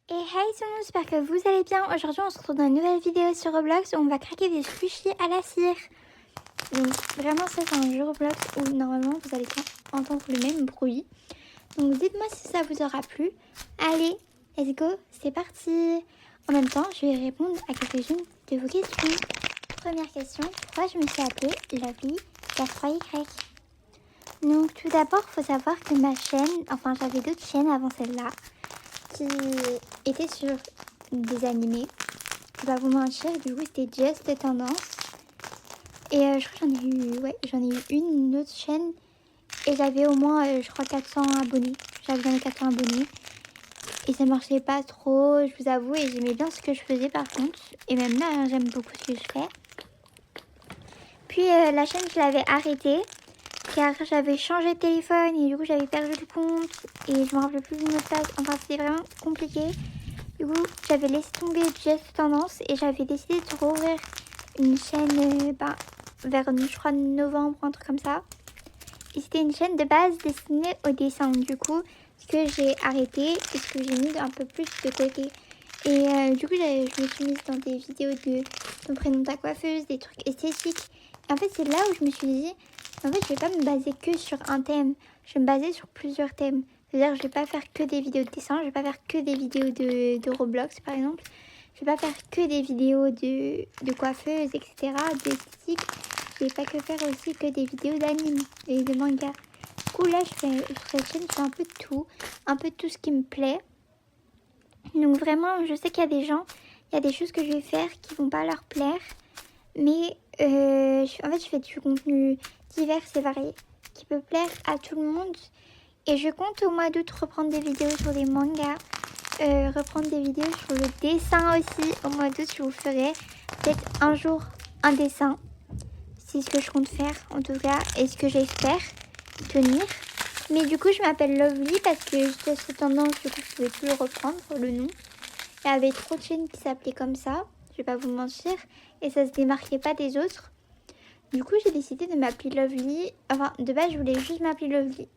Et hey tout le monde, j'espère que vous allez bien. Aujourd'hui on se retrouve dans une nouvelle vidéo sur Roblox où on va craquer des squishies à la cire. Donc vraiment ça c'est un jeu Roblox où normalement vous allez entendre le même bruit. Donc dites-moi si ça vous aura plu. Allez, let's go, c'est parti. En même temps je vais répondre à quelques-unes de vos questions. Première question, pourquoi je me suis appelée Lovely 3Y? Donc tout d'abord il faut savoir que ma chaîne, enfin j'avais d'autres chaînes avant celle-là qui était sur des animés. Je vais pas vous mentir, du coup c'était Just Tendance. Et je crois que j'en ai eu une autre chaîne. Et j'avais au moins, je crois, 400 abonnés. J'avais dans les 400 abonnés. Et ça marchait pas trop, je vous avoue. Et j'aimais bien ce que je faisais par contre. Et même là, hein, j'aime beaucoup ce que je fais. Puis la chaîne, je l'avais arrêtée. Car j'avais changé de téléphone et du coup j'avais perdu le compte. Et je me rappelais plus du mot de passe. Enfin, c'était vraiment compliqué. Du coup, j'avais laissé tomber Just Tendance et j'avais décidé de rouvrir une chaîne vers, je crois, novembre, un truc comme ça. Et c'était une chaîne de base destinée au dessin. Du coup, ce que j'ai arrêté et ce que j'ai mis un peu plus de côté. Et du coup, je me suis mise dans des vidéos de ton prénom ta coiffeuse, des trucs esthétiques. Et en fait, c'est là où je me suis dit, en fait, je vais pas me baser que sur un thème. Je vais me baser sur plusieurs thèmes. C'est-à-dire que je vais pas faire que des vidéos de dessin, je vais pas faire que des vidéos de Roblox, par exemple. Je vais pas faire que des vidéos de coiffeuse, etc., d'esthétique. Je vais pas que faire aussi que des vidéos d'anime et de manga. Du coup, là, sur cette chaîne, je fais un peu de tout ce qui me plaît. Donc vraiment, je sais qu'il y a des gens, il y a des choses que je vais faire qui vont pas leur plaire. Mais en fait, je fais du contenu divers et varié qui peut plaire à tout le monde. Et je compte au mois d'août reprendre des vidéos sur des mangas, reprendre des vidéos sur le dessin aussi. Au mois d'août, je vous ferai peut-être un jour un dessin. C'est ce que je compte faire en tout cas et ce que j'espère tenir. Mais du coup, je m'appelle Lovely parce que j'étais cette tendance, du coup, je pouvais plus le reprendre le nom. Il y avait trop de chaînes qui s'appelaient comme ça, je vais pas vous mentir, et ça se démarquait pas des autres. Du coup, j'ai décidé de m'appeler Lovely. Enfin, de base, je voulais juste m'appeler Lovely.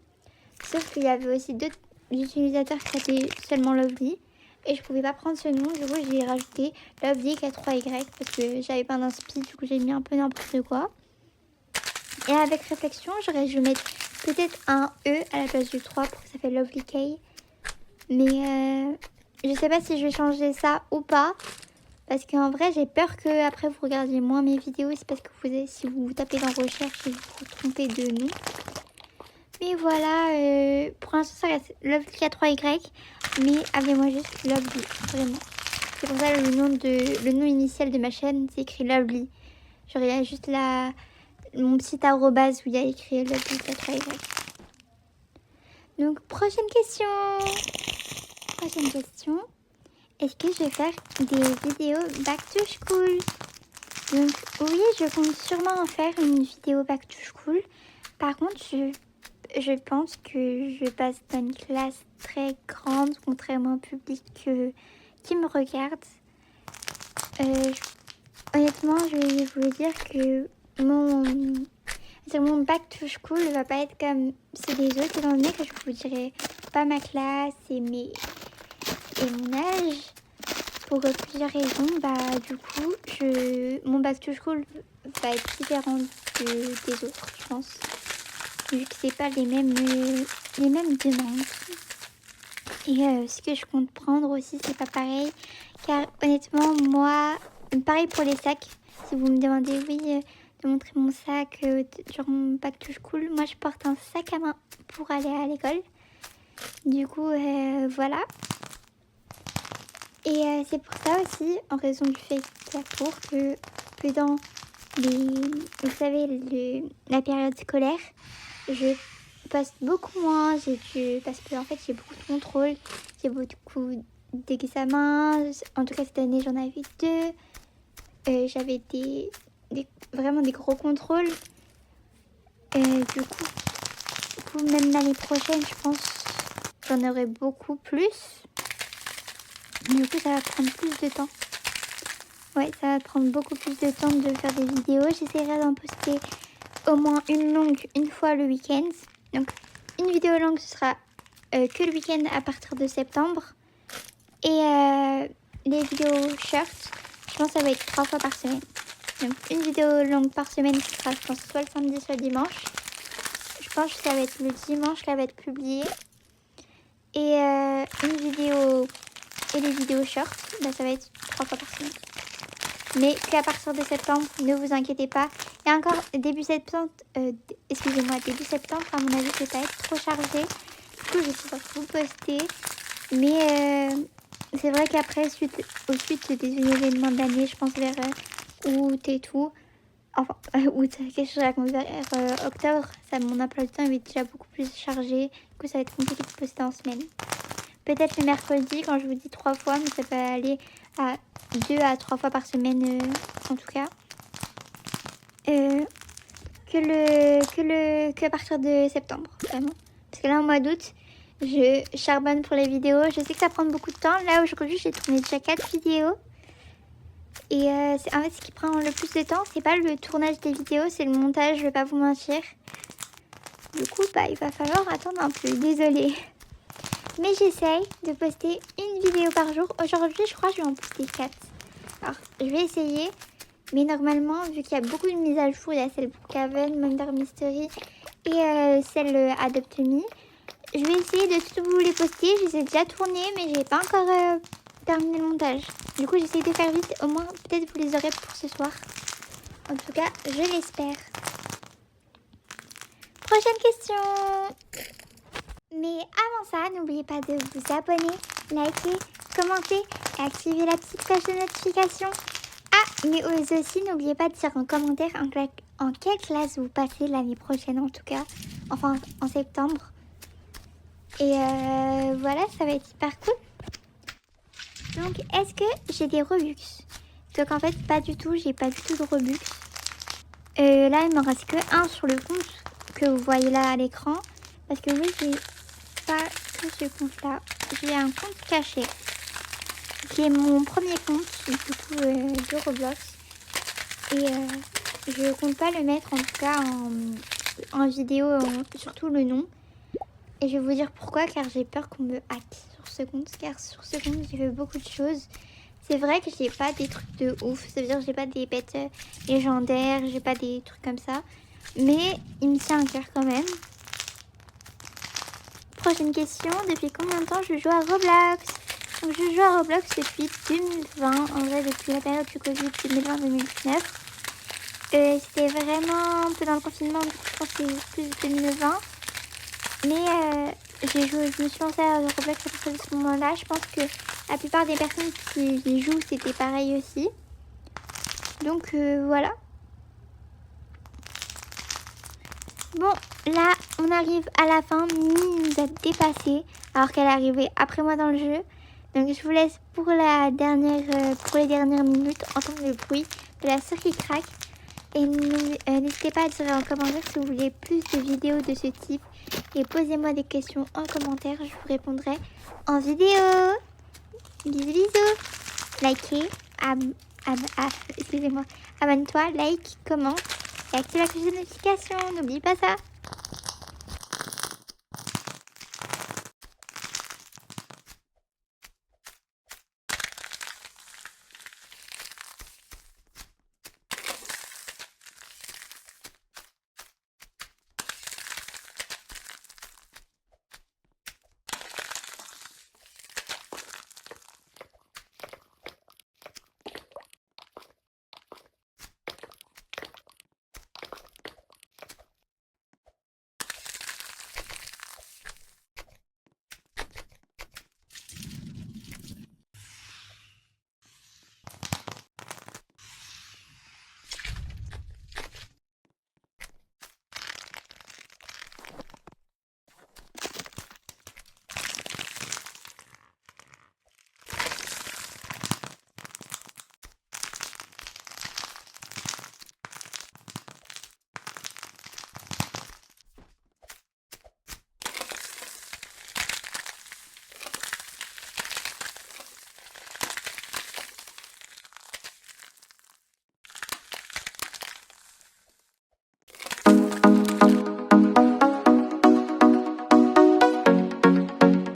Sauf qu'il y avait aussi d'autres utilisateurs qui s'appelaient seulement Lovely. Et je pouvais pas prendre ce nom, du coup j'ai rajouté Lovely K3Y parce que j'avais pas d'inspi, du coup j'ai mis un peu n'importe quoi. Et avec réflexion, j'aurais dû mettre peut-être un E à la place du 3 pour que ça fait Lovely K. Mais je sais pas si je vais changer ça ou pas. Parce qu'en vrai, j'ai peur que après vous regardiez moins mes vidéos. C'est parce que si vous tapez dans recherche et vous vous trompez de nom. Mais voilà, pour l'instant ça reste Lovely K3Y, mais appelez-moi juste Lovely, vraiment. C'est pour ça le nom initial de ma chaîne, c'est écrit Lovely. Genre il y a juste mon petit arrobase où il y a écrit Lovely K3Y. Donc prochaine question. Est-ce que je vais faire des vidéos back to school? Donc oui, je compte sûrement en faire une vidéo back to school. Par contre, je pense que je passe dans une classe très grande, contrairement au public qui me regarde. Honnêtement, je vais vous dire que mon back to school ne va pas être comme ceux des autres, étant donné que je vous dirai pas ma classe et mon âge. Pour plusieurs raisons, du coup, mon back to school va être différent des autres, je pense. Vu que c'est pas les mêmes demandes. Et ce que je compte prendre aussi, c'est pas pareil. Car honnêtement, moi, pareil pour les sacs. Si vous me demandez, oui, de montrer mon sac durant mon back to school, moi je porte un sac à main pour aller à l'école. Du coup, voilà. Et c'est pour ça aussi, en raison du fait qu'il y a cours, que dans vous savez, la période scolaire, je passe beaucoup moins, parce que en fait j'ai beaucoup de contrôles, j'ai beaucoup d'examens, en tout cas cette année j'en avais 2, j'avais vraiment des gros contrôles, du coup même l'année prochaine je pense j'en aurai beaucoup plus, du coup ça va prendre plus de temps. Ouais, ça va prendre beaucoup plus de temps de faire des vidéos, j'essaierai d'en poster au moins une longue une fois le week-end. Donc une vidéo longue ce sera que le week-end à partir de septembre. Et les vidéos shorts, je pense que ça va être 3 fois par semaine. Donc une vidéo longue par semaine qui sera, je pense, soit le samedi, soit le dimanche. Je pense que ça va être le dimanche qu'elle va être publiée. Et une vidéo et les vidéos shorts, bah, ça va être 3 fois par semaine. Mais qu'à partir de septembre, ne vous inquiétez pas. Et encore début septembre, début septembre, à mon avis, ça va être trop chargé. Du coup, je suis en train de poster. Mais c'est vrai qu'après, au suite des événements d'année, je pense vers août et tout. Enfin, août, qu'est-ce que je raconte, vers octobre, mon emploi du temps est déjà beaucoup plus chargé. Du coup, ça va être compliqué de poster en semaine. Peut-être le mercredi, quand je vous dis 3 fois, mais ça peut aller à 2 à 3 fois par semaine, en tout cas. Que à partir de septembre, vraiment. Parce que là, au mois d'août, je charbonne pour les vidéos. Je sais que ça prend beaucoup de temps. Là, aujourd'hui, j'ai tourné déjà 4 vidéos. Et en fait, ce qui prend le plus de temps, c'est pas le tournage des vidéos, c'est le montage, je vais pas vous mentir. Du coup, bah, il va falloir attendre un peu, désolée. Mais j'essaye de poster une vidéo par jour. Aujourd'hui, je crois que je vais en poster 4. Alors, je vais essayer. Mais normalement, vu qu'il y a beaucoup de mises à jour, il y a celle pour Caven, Murder Mystery et celle Adopt Me. Je vais essayer de tout vous les poster. Je les ai déjà tournées, mais j'ai pas encore terminé le montage. Du coup, j'essaie de faire vite. Au moins, peut-être vous les aurez pour ce soir. En tout cas, je l'espère. Prochaine question. Mais avant ça, n'oubliez pas de vous abonner, liker, commenter et activer la petite cloche de notification. Ah, mais aussi, n'oubliez pas de dire en commentaire en quelle classe vous passez l'année prochaine en tout cas. Enfin, en septembre. Et voilà, ça va être hyper cool. Donc, est-ce que j'ai des Robux? Donc en fait, pas du tout, j'ai pas du tout de Robux. Là, il m'en reste que un sur le compte que vous voyez là à l'écran. Parce que oui, j'ai pas que ce compte-là. J'ai un compte caché. Qui est mon premier compte, du coup, de Roblox. Et je compte pas le mettre, en tout cas, en vidéo, surtout le nom. Et je vais vous dire pourquoi, car j'ai peur qu'on me hack sur ce compte. Car sur ce compte, j'ai fait beaucoup de choses. C'est vrai que j'ai pas des trucs de ouf. Ça veut dire que j'ai pas des bêtes légendaires, j'ai pas des trucs comme ça. Mais il me tient à cœur quand même. Prochaine question, depuis combien de temps je joue à Roblox? Donc je joue à Roblox depuis 2020, en vrai depuis la période du Covid 2020-2019. C'était vraiment un peu dans le confinement, du coup je pense que c'est plus 2020. Mais je me suis lancée à Roblox à partir de ce moment-là. Je pense que la plupart des personnes qui y jouent, c'était pareil aussi. Donc voilà. Bon, là, on arrive à la fin. Mimi nous a dépassé alors qu'elle est arrivée après moi dans le jeu. Donc je vous laisse pour les dernières minutes entendre le bruit de la sœur qui craque. Et n'hésitez pas à dire en commentaire si vous voulez plus de vidéos de ce type. Et posez-moi des questions en commentaire, je vous répondrai en vidéo. Bisous bisous. Likez, excusez-moi, abonne-toi, like, commente et active la cloche de notification. N'oublie pas ça.